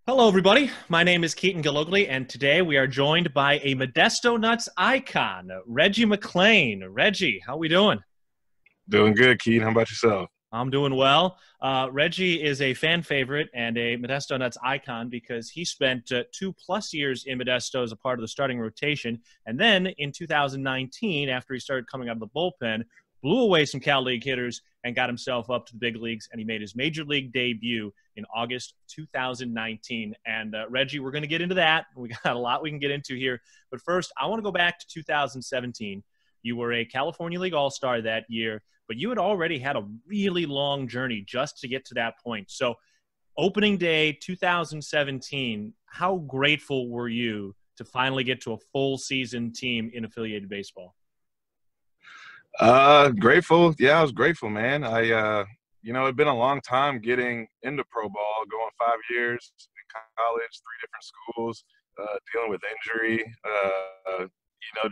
Hello, everybody. My name is Keaton Gillogly, and today we are joined by a Modesto Nuts icon, Reggie McClain. Reggie, how we doing? Doing good, Keaton. How about yourself? I'm doing well. Reggie is a fan favorite and a Modesto Nuts icon because he spent 2+ years in Modesto as a part of the starting rotation. And then in 2019, after he started coming out of the bullpen, blew away some Cal League hitters and got himself up to the big leagues. And he made his major league debut in August 2019. And Reggie, we're going to get into that. We got a lot we can get into here. But first, I want to go back to 2017. You were a California League All-Star that year, but you had already had a really long journey just to get to that point. So opening day 2017, how grateful were you to finally get to a full season team in affiliated baseball? Grateful. Yeah, I was grateful, man. It'd been a long time getting into pro ball, going 5 years in college, three different schools, dealing with injury,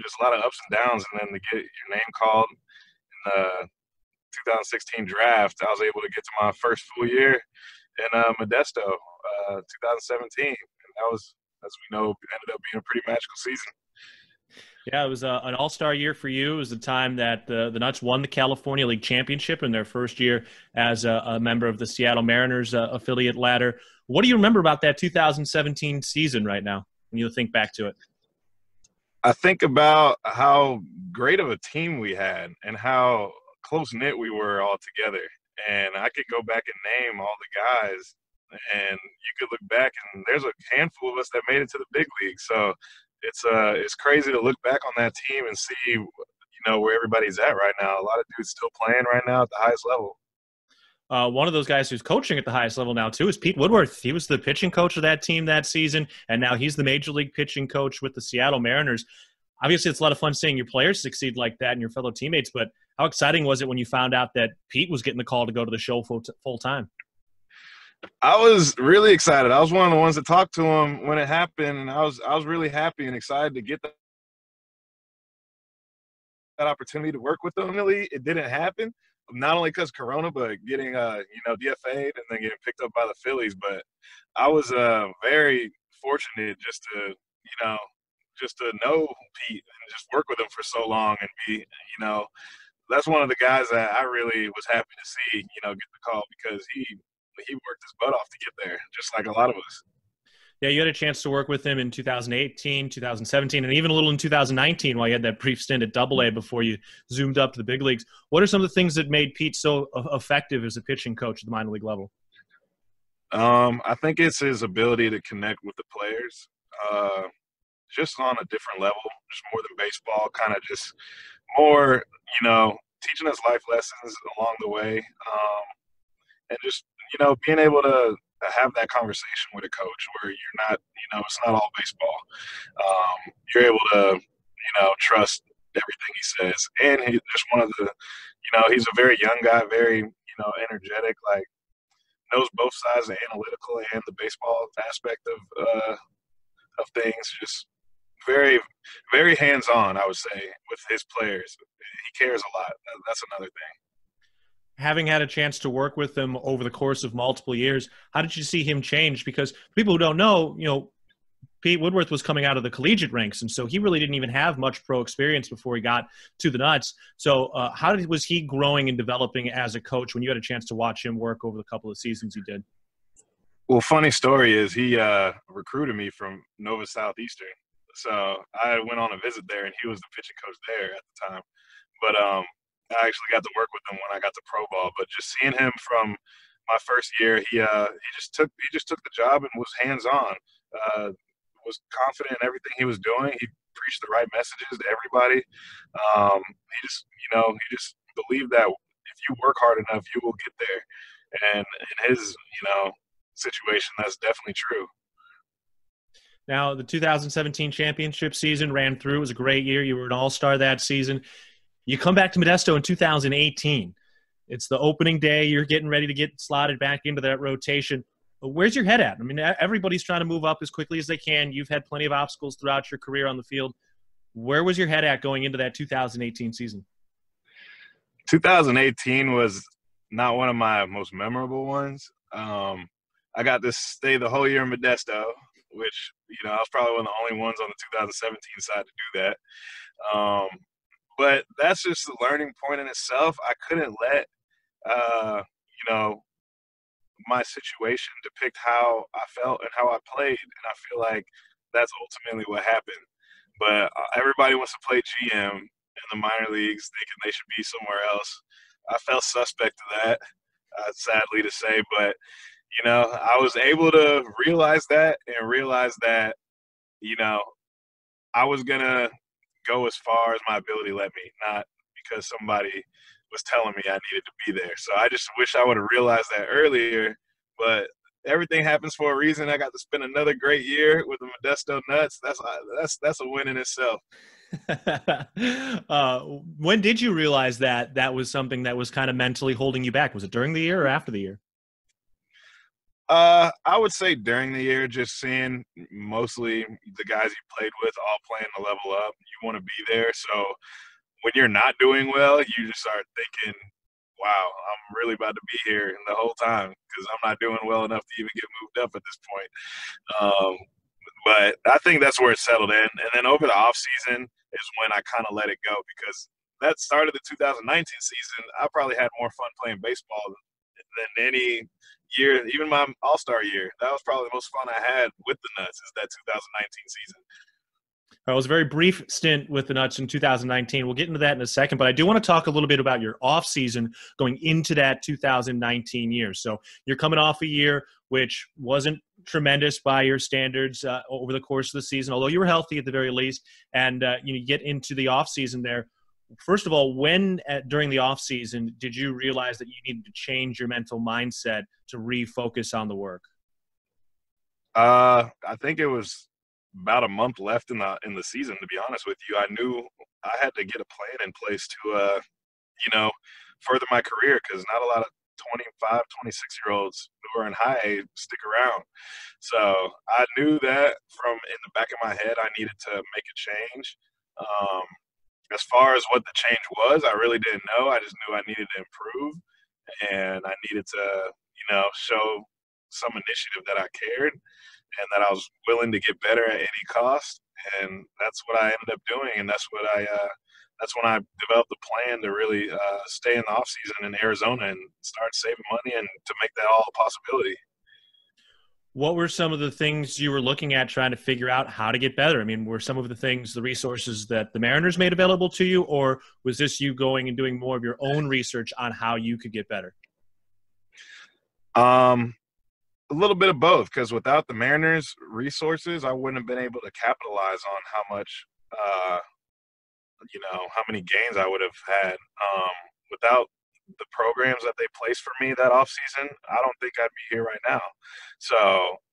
just a lot of ups and downs. And then to get your name called in the 2016 draft, I was able to get to my first full year in Modesto, 2017. And that was, as we know, ended up being a pretty magical season. Yeah, it was an all-star year for you. It was the time that the Nuts won the California League Championship in their first year as a member of the Seattle Mariners affiliate ladder. What do you remember about that 2017 season right now when you think back to it? I think about how great of a team we had and how close-knit we were all together. And I could go back and name all the guys, and you could look back, and there's a handful of us that made it to the big league. So it's crazy to look back on that team and see, where everybody's at right now. A lot of dudes still playing right now at the highest level. One of those guys who's coaching at the highest level now, too, is Pete Woodworth. He was the pitching coach of that team that season, and now he's the major league pitching coach with the Seattle Mariners. Obviously, it's a lot of fun seeing your players succeed like that and your fellow teammates, but how exciting was it when you found out that Pete was getting the call to go to the show full time? I was really excited. I was one of the ones that talked to him when it happened, and I was really happy and excited to get that opportunity to work with them. Really, it didn't happen, not only because Corona, but getting DFA'd and then getting picked up by the Phillies. But I was very fortunate just to know Pete and just work with him for so long and be that's one of the guys that I really was happy to see get the call, because he worked his butt off to get there, just like a lot of us. Yeah, you had a chance to work with him in 2018, 2017, and even a little in 2019 while you had that brief stint at Double-A before you zoomed up to the big leagues. What are some of the things that made Pete so effective as a pitching coach at the minor league level? I think it's his ability to connect with the players, just on a different level, just more than baseball, kind of just more, teaching us life lessons along the way, and just, being able to have that conversation with a coach where you're not, it's not all baseball. You're able to, trust everything he says. And he's just one of the, he's a very young guy, very, energetic, like knows both sides, the analytical and the baseball aspect of things. Just very, very hands-on, I would say, with his players. He cares a lot. That's another thing. Having had a chance to work with him over the course of multiple years, how did you see him change? Because people who don't know, Pete Woodworth was coming out of the collegiate ranks, and so he really didn't even have much pro experience before he got to the Nuts. So was he growing and developing as a coach when you had a chance to watch him work over the couple of seasons he did? Well, funny story is he recruited me from Nova Southeastern. So I went on a visit there, and he was the pitching coach there at the time. But I actually got to work with him when I got to pro ball. But just seeing him from my first year, he just took the job and was hands on. Was confident in everything he was doing. He preached the right messages to everybody. He just believed that if you work hard enough, you will get there. And in his situation, that's definitely true. Now, the 2017 championship season ran through. It was a great year. You were an all-star that season. You come back to Modesto in 2018. It's the opening day. You're getting ready to get slotted back into that rotation. But where's your head at? I mean, everybody's trying to move up as quickly as they can. You've had plenty of obstacles throughout your career on the field. Where was your head at going into that 2018 season? 2018 was not one of my most memorable ones. I got to stay the whole year in Modesto, which, I was probably one of the only ones on the 2017 side to do that. But that's just a learning point in itself. I couldn't let, my situation depict how I felt and how I played. And I feel like that's ultimately what happened. But everybody wants to play GM in the minor leagues, thinking they should be somewhere else. I felt suspect to that, sadly to say. But, I was able to realize that I was going to go as far as my ability let me, not because somebody was telling me I needed to be there. So I just wish I would have realized that earlier. But everything happens for a reason. I got to spend another great year with the Modesto Nuts. That's a win in itself. When did you realize that that was something that was kind of mentally holding you back? Was it during the year or after the year? I would say during the year, just seeing mostly the guys you played with all playing to level up. You want to be there. So when you're not doing well, you just start thinking, wow, I'm really about to be here the whole time because I'm not doing well enough to even get moved up at this point. But I think that's where it settled in. And then over the off season is when I kind of let it go because that started the 2019 season. I probably had more fun playing baseball than any year, even my All-Star year. That was probably the most fun I had with the Nuts is that 2019 season. It was a very brief stint with the Nuts in 2019. We'll get into that in a second, but I do want to talk a little bit about your offseason going into that 2019 year. So you're coming off a year which wasn't tremendous by your standards over the course of the season, although you were healthy at the very least, and you get into the offseason there. First of all, when during the offseason did you realize that you needed to change your mental mindset to refocus on the work? I think it was about a month left in the season, to be honest with you. I knew I had to get a plan in place to further my career because not a lot of 25, 26-year-olds who are in high A stick around. So I knew that from in the back of my head I needed to make a change. As far as what the change was, I really didn't know. I just knew I needed to improve and I needed to, show some initiative that I cared and that I was willing to get better at any cost. And that's what I ended up doing. And that's when I developed a plan to really stay in the off season in Arizona and start saving money and to make that all a possibility. What were some of the things you were looking at trying to figure out how to get better? I mean, were some of the things, the resources that the Mariners made available to you, or was this you going and doing more of your own research on how you could get better? A little bit of both, because without the Mariners' resources, I wouldn't have been able to capitalize on how much, how many gains I would have had. Without the programs that they placed for me that offseason, I don't think I'd be here right now. So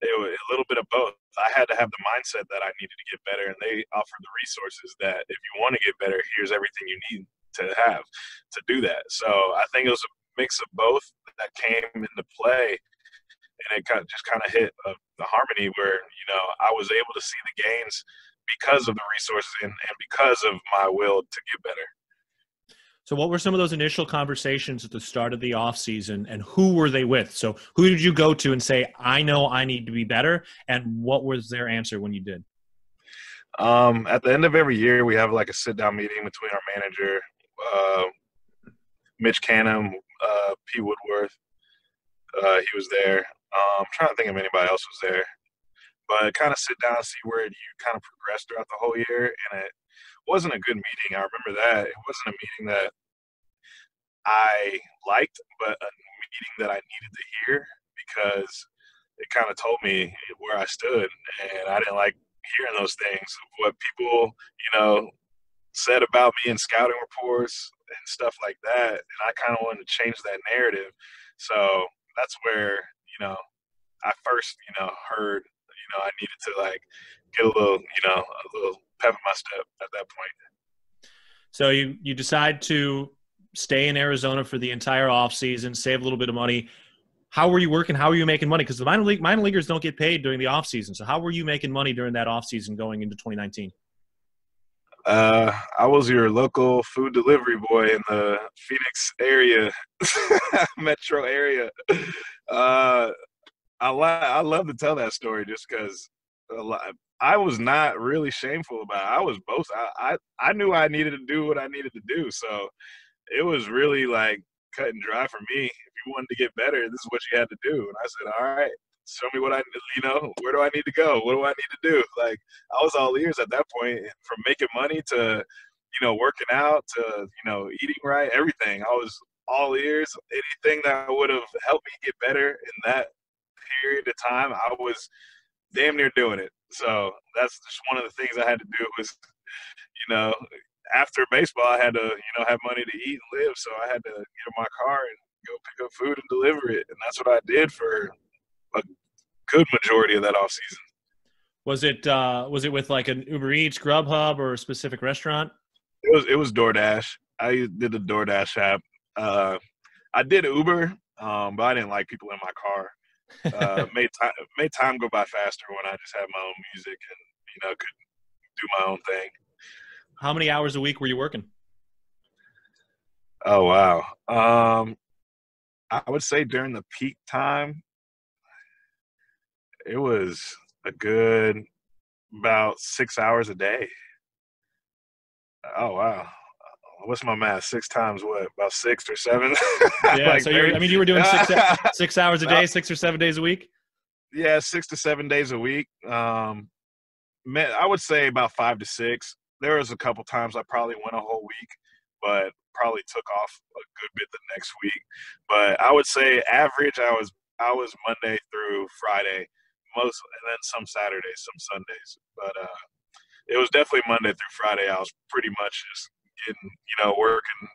it was a little bit of both. I had to have the mindset that I needed to get better, and they offered the resources that if you want to get better, here's everything you need to have to do that. So I think it was a mix of both that came into play. And it just kind of hit the harmony where, I was able to see the gains because of the resources and because of my will to get better. So what were some of those initial conversations at the start of the offseason, and who were they with? So who did you go to and say, I know I need to be better, and what was their answer when you did? At the end of every year, we have like a sit-down meeting between our manager, Mitch Canham, Pete Woodworth. He was there. I'm trying to think if anybody else was there. But kind of sit down and see where you kind of progress throughout the whole year. And it wasn't a good meeting. I remember that. It wasn't a meeting that I liked, but a meeting that I needed to hear because it kind of told me where I stood. And I didn't like hearing those things, what people, said about me in scouting reports and stuff like that. And I kind of wanted to change that narrative. So that's where, I first, heard, I needed to get a little pep in my step at that point. So you decide to stay in Arizona for the entire offseason, save a little bit of money. How were you working? How were you making money? Because the minor leaguers don't get paid during the offseason. So how were you making money during that offseason going into 2019? I was your local food delivery boy in the Phoenix area, metro area. I love to tell that story just because I was not really shameful about it. I was both. I knew I needed to do what I needed to do, so it was really like cut and dry for me. If you wanted to get better, this is what you had to do. And I said, all right, show me what where do I need to go? What do I need to do? Like, I was all ears at that point, from making money to, working out to, eating right, everything. I was all ears. Anything that would have helped me get better in that period of time, I was damn near doing it. So that's just one of the things I had to do was, you know, after baseball, I had to, have money to eat and live. So I had to get in my car and go pick up food and deliver it. And that's what I did for a good majority of that off season. Was it with like an Uber Eats, Grubhub, or a specific restaurant? It was DoorDash. I did the DoorDash app. I did Uber, but I didn't like people in my car. Made time go by faster when I just had my own music and could do my own thing. How many hours a week were you working? Oh wow. I would say during the peak time, it was a good about 6 hours a day. Oh wow. What's my math? 6 times what? About 6 or 7? Yeah. Like So you were doing 6 hours a day, 6 or 7 days a week? Yeah, 6 to 7 days a week. Man, I would say about 5 to 6. There was a couple times I probably went a whole week, but probably took off a good bit the next week. But I would say average, I was Monday through Friday, and then some Saturdays, some Sundays. But it was definitely Monday through Friday. I was pretty much just getting, working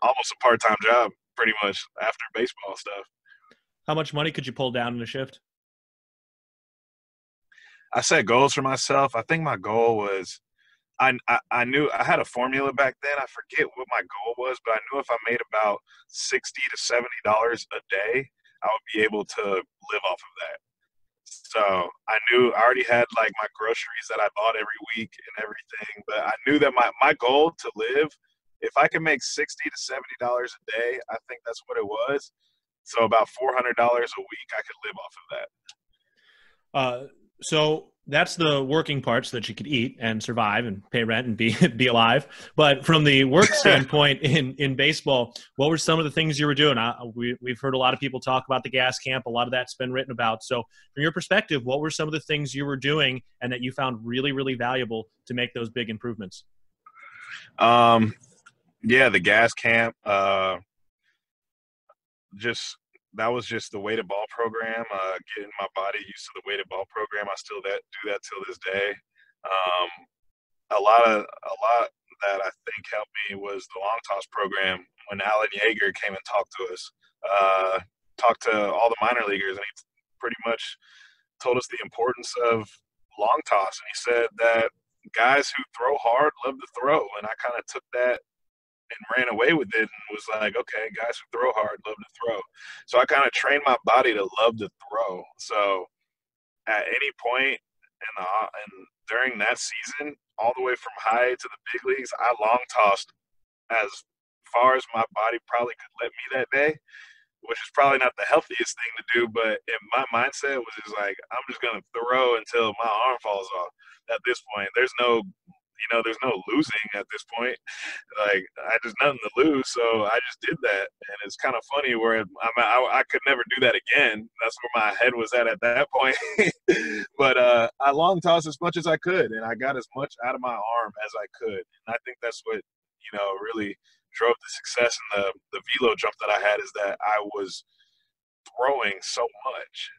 almost a part-time job pretty much after baseball stuff. How much money could you pull down in a shift? I set goals for myself. I think my goal was I knew I had a formula back then. I forget what my goal was, but I knew if I made about $60 to $70 a day, I would be able to live off of that. So I knew I already had like my groceries that I bought every week and everything, but I knew that my goal to live, if I could make $60 to $70 a day, I think that's what it was. So about $400 a week, I could live off of that. So that's the working part so that you could eat and survive and pay rent and be alive. But from the work standpoint in baseball, what were some of the things you were doing? We've heard a lot of people talk about the gas camp. A lot of that's been written about. So from your perspective, what were some of the things you were doing and that you found really, really valuable to make those big improvements? Yeah, the gas camp, that was just the weighted ball program, getting my body used to the weighted ball program. I still do that till this day. A lot that I think helped me was the long toss program. When Alan Yeager came and talked to us, talked to all the minor leaguers, and he pretty much told us the importance of long toss. And he said that guys who throw hard love to throw, and I kind of took that and ran away with it and was like, okay, guys who throw hard love to throw. So I kind of trained my body to love to throw. So at any point during that season, all the way from high to the big leagues, I long tossed as far as my body probably could let me that day, which is probably not the healthiest thing to do. But in my mindset was just like, I'm just going to throw until my arm falls off. At this point, there's no losing at this point. Like, I just nothing to lose, so I just did that. And it's kind of funny where I could never do that again. That's where my head was at that point. But I long tossed as much as I could, and I got as much out of my arm as I could. And I think that's what really drove the success and the velo jump that I had, is that I was throwing so much.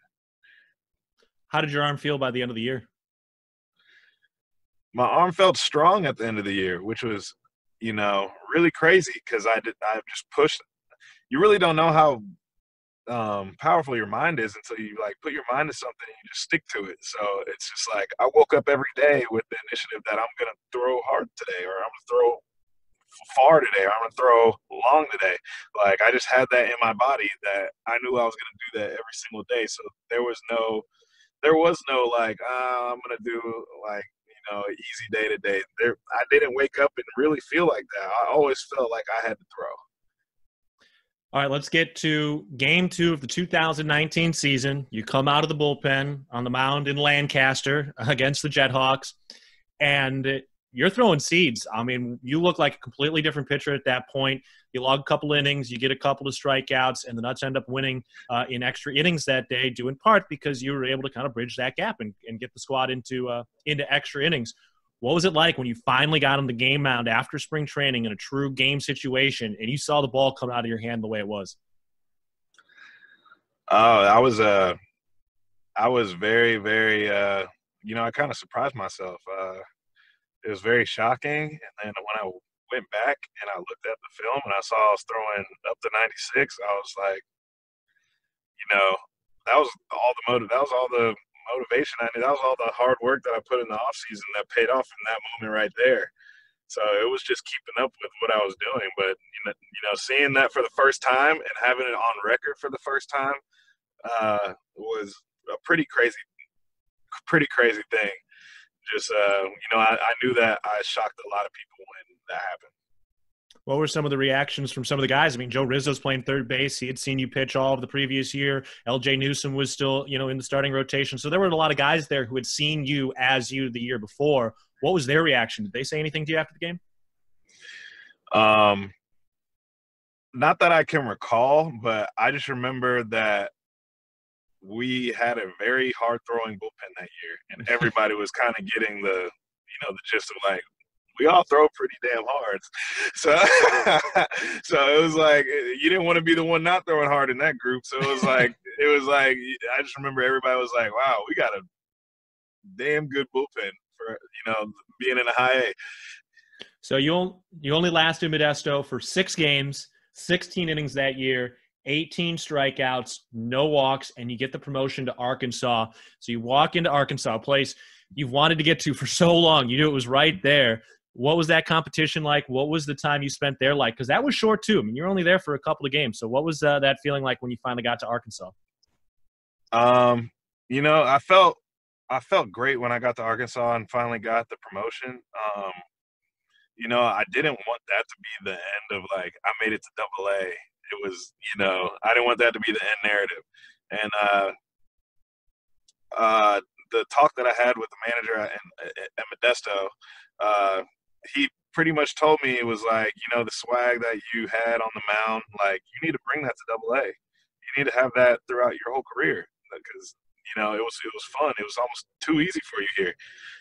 How did your arm feel by the end of the year? My arm felt strong at the end of the year, which was, really crazy because I just pushed. You really don't know how powerful your mind is until you like put your mind to something and you just stick to it. So it's just like I woke up every day with the initiative that I'm going to throw hard today, or I'm going to throw far today, or I'm going to throw long today. Like, I just had that in my body that I knew I was going to do that every single day. So there was no like, I'm going to do like, easy day to day. I didn't wake up and really feel like that. I always felt like I had to throw. All right, let's get to game 2 of the 2019 season. You come out of the bullpen on the mound in Lancaster against the Jethawks, and you're throwing seeds. I mean, you look like a completely different pitcher at that point. You log a couple innings, you get a couple of strikeouts, and the Nuts end up winning in extra innings that day, due in part because you were able to kind of bridge that gap and get the squad into extra innings. What was it like when you finally got on the game mound after spring training in a true game situation and you saw the ball come out of your hand the way it was? Oh, I was very, very, I kind of surprised myself. It was very shocking. And then when I went back and I looked at the film and I saw I was throwing up to 96, I was like, you know, that was all the motivation I need. That was all the hard work that I put in the off season that paid off in that moment right there. So it was just keeping up with what I was doing. But seeing that for the first time and having it on record for the first time was a pretty crazy thing. Just I knew that I shocked a lot of people when that happened. What were some of the reactions from some of the guys? I mean, Joe Rizzo's playing third base. He had seen you pitch all of the previous year. LJ Newsome was still, in the starting rotation. So there were a lot of guys there who had seen you as you the year before. What was their reaction? Did they say anything to you after the game? Not that I can recall, but I just remember that we had a very hard throwing bullpen that year, and everybody was kind of getting the gist of like, we all throw pretty damn hard. So, so it was like you didn't want to be the one not throwing hard in that group. So it was like I just remember everybody was like, wow, we got a damn good bullpen for being in a high A. So you only lasted Modesto for 6 games, 16 innings that year, 18 strikeouts, no walks, and you get the promotion to Arkansas. So you walk into Arkansas, a place you've wanted to get to for so long. You knew it was right there. What was that competition like? What was the time you spent there like? Because that was short too. I mean, you're only there for a couple of games. So what was that feeling like when you finally got to Arkansas? I felt great when I got to Arkansas and finally got the promotion. I didn't want that to be the end of like I made it to Double A. It was, I didn't want that to be the end narrative. And the talk that I had with the manager at Modesto, he pretty much told me it was like, the swag that you had on the mound, like you need to bring that to Double A. You need to have that throughout your whole career because it was fun. It was almost too easy for you here.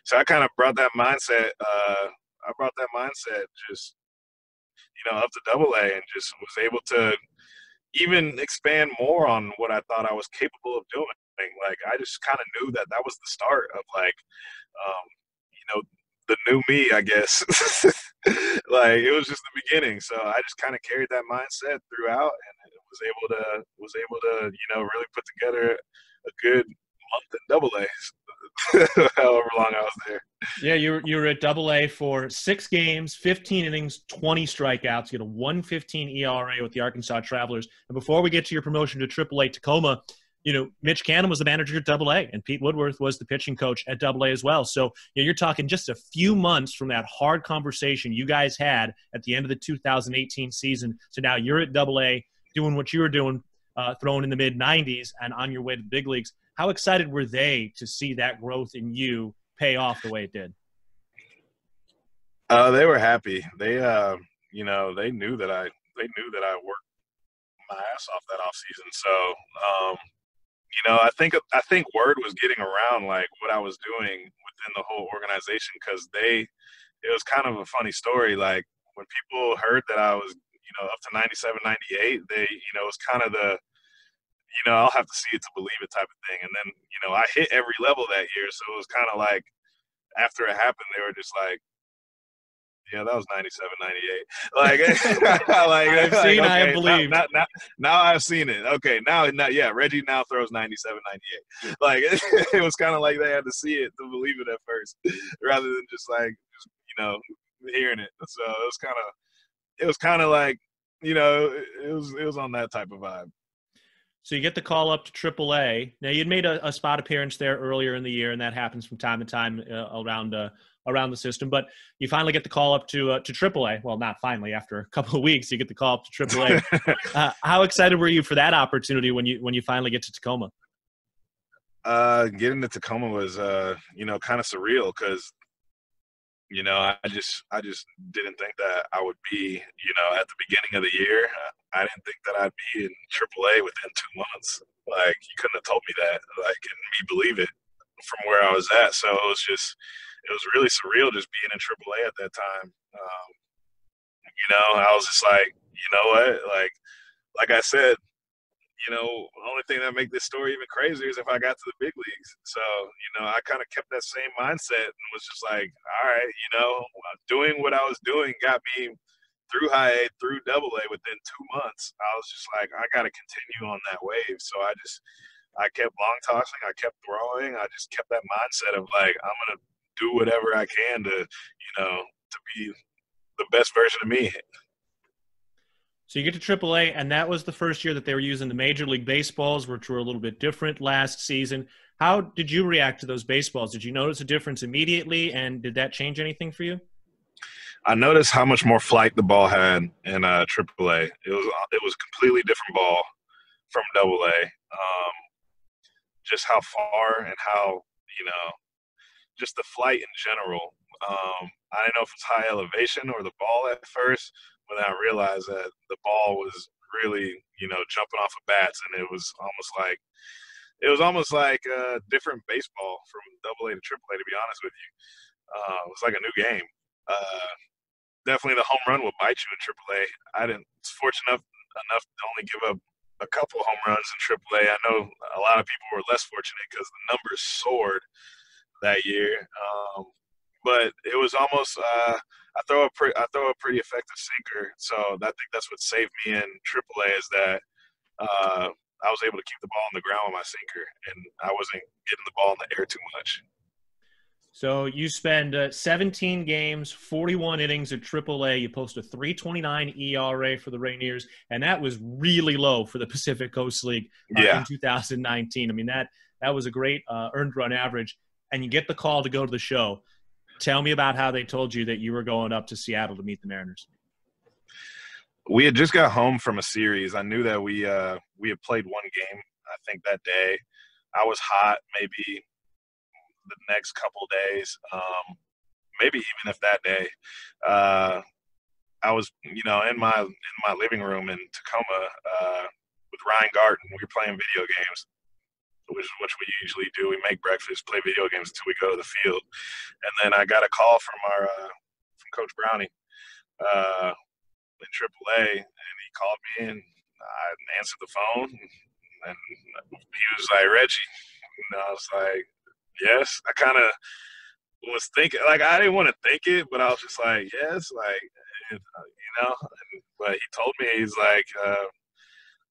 So I kind of brought that mindset. Just up to Double A and just was able to even expand more on what I thought I was capable of doing. Like I just kind of knew that was the start of like, the new me, I guess. Like it was just the beginning. So I just kind of carried that mindset throughout, and was able to really put together a good month in Double A. However long I was there. Yeah, you were at Double A for 6 games, 15 innings, 20 strikeouts. You had a 1.15 ERA with the Arkansas Travelers. And before we get to your promotion to Triple A Tacoma, Mitch Cannon was the manager at Double A, and Pete Woodworth was the pitching coach at Double A as well. So you're talking just a few months from that hard conversation you guys had at the end of the 2018 season. So now you're at Double A doing what you were doing, throwing in the mid-90s and on your way to the big leagues. How excited were they to see that growth in you pay off the way it did? They were happy. They knew that I worked my ass off that off season. So I think word was getting around like what I was doing within the whole organization because it was kind of a funny story. Like when people heard that I was up to 97, 98, they it was kind of the I'll have to see it to believe it type of thing. And then I hit every level that year, so it was kind of like after it happened, they were just like, yeah, that was 97, 98. Like, I've seen, okay, I have believed. Now I've seen it. Okay, now, yeah, Reggie now throws 97, 98. Like, it was kind of like they had to see it to believe it at first, rather than just like, hearing it. So it was kind of like, it was on that type of vibe. So you get the call up to AAA. Now you'd made a spot appearance there earlier in the year, and that happens from time to time around the system. But you finally get the call up to AAA. Well, not finally. After a couple of weeks, you get the call up to AAA. How excited were you for that opportunity when you finally get to Tacoma? Getting to Tacoma was kind of surreal because I just didn't think that I would be at the beginning of the year. I didn't think that I'd be in AAA within 2 months. Like, you couldn't have told me that, like, and me believe it from where I was at. So it was really surreal just being in AAA at that time. I was just like, you know what, like I said, the only thing that make this story even crazier is if I got to the big leagues. So, I kind of kept that same mindset and was just like, all right, doing what I was doing got me through high A, through double A within 2 months. I was just like, I got to continue on that wave. So I kept long tossing. I kept throwing. I just kept that mindset of like, I'm going to do whatever I can to be the best version of me. So you get to AAA, and that was the first year that they were using the Major League Baseballs, which were a little bit different last season. How did you react to those baseballs? Did you notice a difference immediately, and did that change anything for you? I noticed how much more flight the ball had in AAA. It was a completely different ball from AA. Just how far and how just the flight in general. I didn't know if it's high elevation or the ball at first, but then I realized that the ball was really, jumping off of bats, and it was almost like a different baseball from AA to AAA. To be honest with you, it was like a new game. Definitely, the home run will bite you in AAA. I didn't was fortunate enough to only give up a couple home runs in AAA. I know a lot of people were less fortunate because the numbers soared that year. But it was almost I throw a pretty effective sinker, so I think that's what saved me in AAA is that I was able to keep the ball on the ground with my sinker, and I wasn't getting the ball in the air too much. So you spend 17 games, 41 innings at AAA. You post a 3.29 ERA for the Rainiers, and that was really low for the Pacific Coast League in 2019. I mean, that was a great earned run average, and you get the call to go to the show. Tell me about how they told you that you were going up to Seattle to meet the Mariners. We had just got home from a series. I knew that we had played one game, I think, that day. I was hot maybe the next couple days, maybe even if that day. I was, in my living room in Tacoma with Ryan Garten. We were playing video games, which we usually do. We make breakfast, play video games until we go to the field. And then I got a call from from Coach Brownie in AAA, and he called me, and I answered the phone, and he was like, "Reggie," and I was like, "Yes." I kind of was thinking, like, I didn't want to think it, but I was just like, "Yes," like, but he told me, he's like,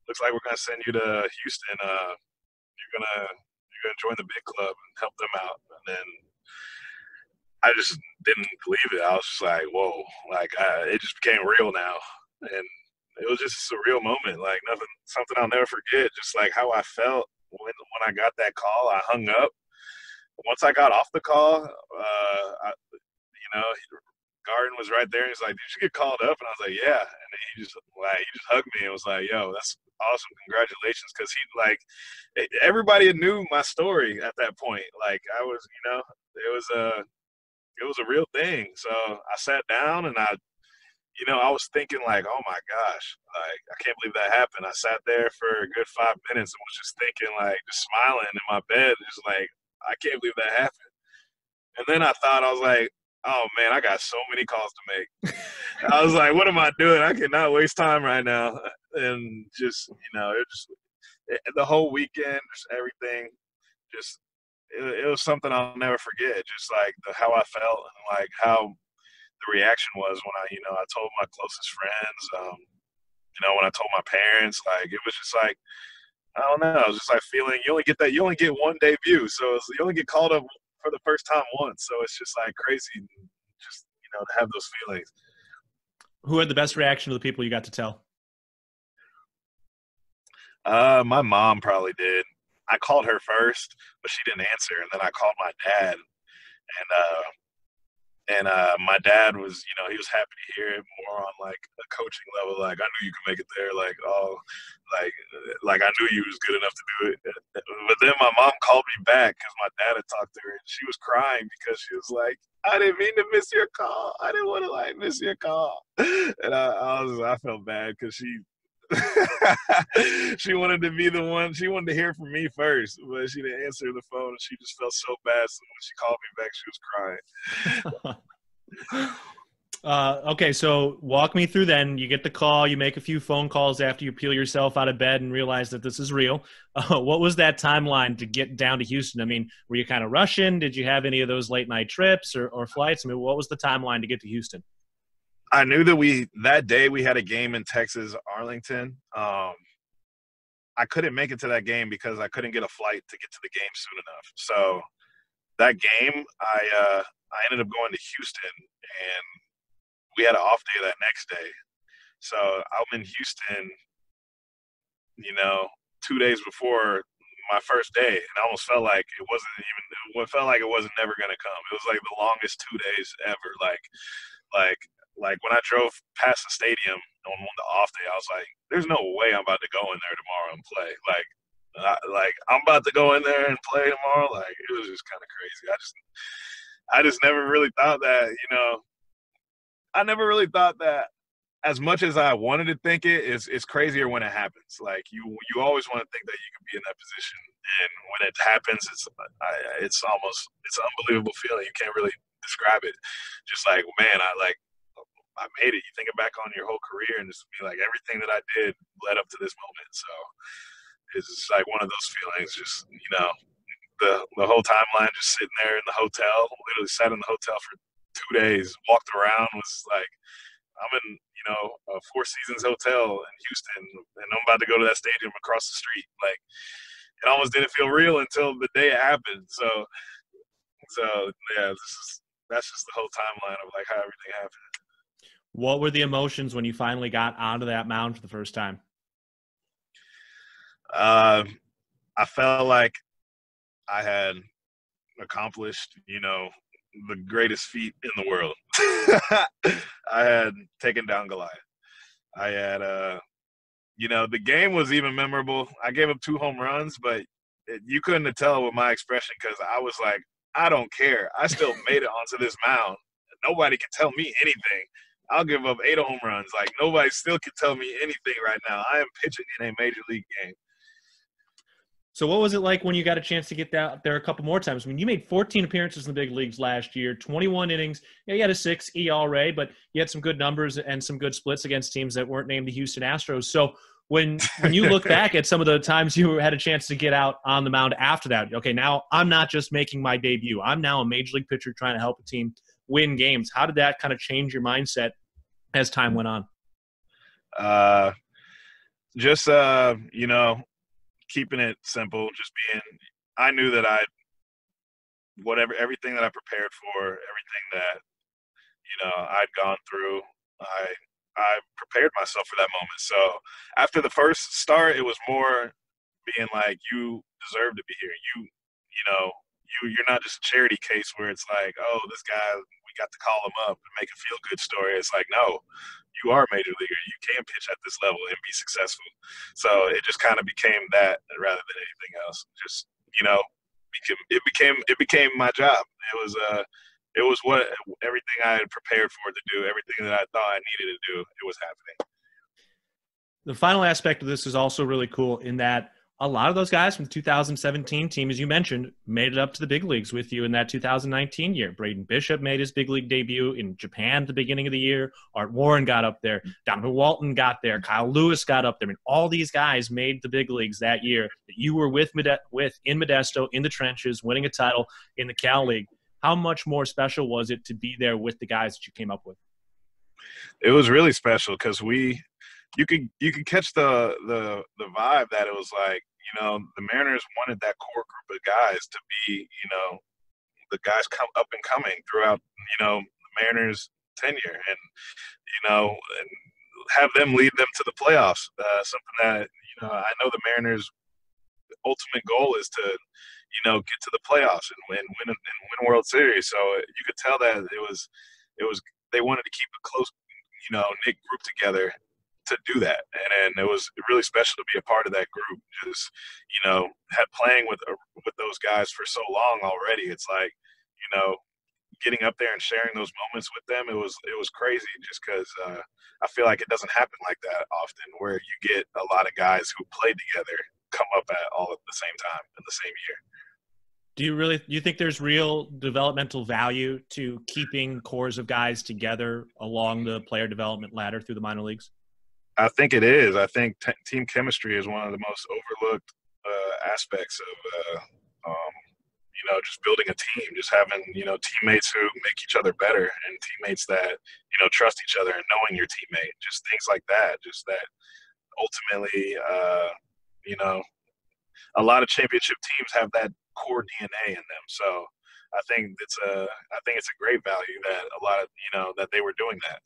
"Looks like we're gonna send you to Houston. You're gonna join the big club and help them out." And then I just didn't believe it. I was just like, "Whoa!" Like, it just became real now, and it was just a surreal moment. Like something I'll never forget. Just like how I felt when I got that call. I hung up. Once I got off the call, Garden was right there. And he's like, "Did you get called up?" And I was like, "Yeah." And then he just hugged me and was like, "Yo, that's awesome, congratulations." Because everybody knew my story at that point. Like, I was, it was a real thing. So I sat down and I was thinking like, "Oh my gosh, like, I can't believe that happened." I sat there for a good 5 minutes and was just thinking, like, just smiling in my bed, just like, I can't believe that happened. And then I was like, "Oh man, I got so many calls to make." I was like, "What am I doing? I cannot waste time right now." And just, the whole weekend, just everything, just it was something I'll never forget. Just like how I felt and like how the reaction was when I told my closest friends, when I told my parents. Like, it was just like, I don't know, it was just like feeling you only get one debut, so you only get called up for the first time once, so it's just like crazy, just to have those feelings. Who had the best reaction to the people you got to tell? My mom probably did. I called her first, but she didn't answer, and then I called my dad, and my dad was, he was happy to hear it more on like a coaching level. Like, I knew you could make it there. Like, oh, like, like I knew you was good enough to do it. But then my mom called me back because my dad had talked to her, and she was crying because she was like, I didn't mean to miss your call. I didn't want to like miss your call. And I felt bad because she she wanted to be the one. She wanted to hear from me first, but she didn't answer the phone. She just felt so bad. So when she called me back, she was crying. Okay, so walk me through then. You get the call, you make a few phone calls after you peel yourself out of bed and realize that this is real. What was that timeline to get down to Houston? I mean, were you kind of rushing? Did you have any of those late night trips or flights? I mean, what was the timeline to get to Houston? I knew that that day we had a game in Texas, Arlington. I couldn't make it to that game because I couldn't get a flight to get to the game soon enough. So that game, I ended up going to Houston, and we had an off day that next day. So I'm in Houston, 2 days before my first day, and I almost felt like it felt like it wasn't never gonna come. It was like the longest 2 days ever. Like when I drove past the stadium on the off day, I was like, "There's no way I'm about to go in there tomorrow and play." Like I'm about to go in there and play tomorrow. Like, it was just kind of crazy. I just never really thought that. I never really thought that. As much as I wanted to think it's crazier when it happens. Like, you always want to think that you can be in that position, and when it happens, it's an unbelievable feeling. You can't really describe it. Just like, man, I made it. You think back on your whole career and just be like, everything that I did led up to this moment. So it's just like one of those feelings. Just, the whole timeline, just sitting there in the hotel. Literally sat in the hotel for 2 days. Walked around. Was like, I'm in, a Four Seasons hotel in Houston, and I'm about to go to that stadium across the street. Like, it almost didn't feel real until the day it happened. So yeah, that's just the whole timeline of like how everything happened. What were the emotions when you finally got onto that mound for the first time? I felt like I had accomplished, the greatest feat in the world. I had taken down Goliath. I had, the game was even memorable. I gave up 2 home runs, but you couldn't have tell with my expression because I was like, I don't care. I still made it onto this mound. Nobody can tell me anything. I'll give up 8 home runs. Like, nobody still can tell me anything right now. I am pitching in a major league game. So what was it like when you got a chance to get out there a couple more times? I mean, you made 14 appearances in the big leagues last year, 21 innings. Yeah, you had a 6 ERA, but you had some good numbers and some good splits against teams that weren't named the Houston Astros. So when you look back at some of the times you had a chance to get out on the mound after that, okay, now I'm not just making my debut. I'm now a major league pitcher trying to help a team win games. How did that kind of change your mindset as time went on? Just, keeping it simple, just I knew that everything that I prepared for, everything that, I'd gone through, I prepared myself for that moment. So after the first start, it was more being like, you deserve to be here. You're not just a charity case where it's like, oh, this guy, we got to call him up and make a feel good story. It's like, no, you are a major leaguer. You can pitch at this level and be successful. So it just kind of became that rather than anything else. Just, it became my job. It was what everything I had prepared for it to do, everything that I thought I needed to do, it was happening. The final aspect of this is also really cool in that a lot of those guys from the 2017 team, as you mentioned, made it up to the big leagues with you in that 2019 year. Braden Bishop made his big league debut in Japan at the beginning of the year. Art Warren got up there. Donovan Walton got there. Kyle Lewis got up there. I mean, all these guys made the big leagues that year that you were with in Modesto, in the trenches, winning a title in the Cal League. How much more special was it to be there with the guys that you came up with? It was really special because you could catch the vibe that it was like, the Mariners wanted that core group of guys to be, the guys come up and coming throughout, the Mariners tenure. And have them lead them to the playoffs. Something that I know the Mariners' ultimate goal is to get to the playoffs and win World Series. So you could tell that it was they wanted to keep a close knit group together to do that, and it was really special to be a part of that group. Just playing with those guys for so long already. It's like getting up there and sharing those moments with them. It was crazy just because I feel like it doesn't happen like that often, where you get a lot of guys who played together come up all at the same time in the same year. Do you think there's real developmental value to keeping cores of guys together along the player development ladder through the minor leagues? I think it is. I think team chemistry is one of the most overlooked aspects of just building a team, just having teammates who make each other better, and teammates that trust each other, and knowing your teammate, just things like that. Just that ultimately, a lot of championship teams have that core DNA in them. So I think it's a great value that a lot of that they were doing that.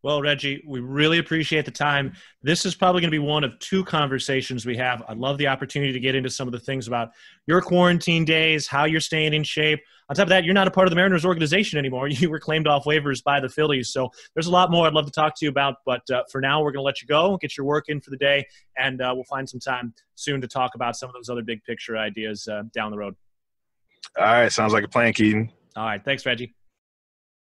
Well, Reggie, we really appreciate the time. This is probably going to be one of two conversations we have. I'd love the opportunity to get into some of the things about your quarantine days, how you're staying in shape. On top of that, you're not a part of the Mariners organization anymore. You were claimed off waivers by the Phillies. So there's a lot more I'd love to talk to you about. But for now, we're going to let you go, get your work in for the day, and we'll find some time soon to talk about some of those other big picture ideas down the road. All right. Sounds like a plan, Keaton. All right. Thanks, Reggie.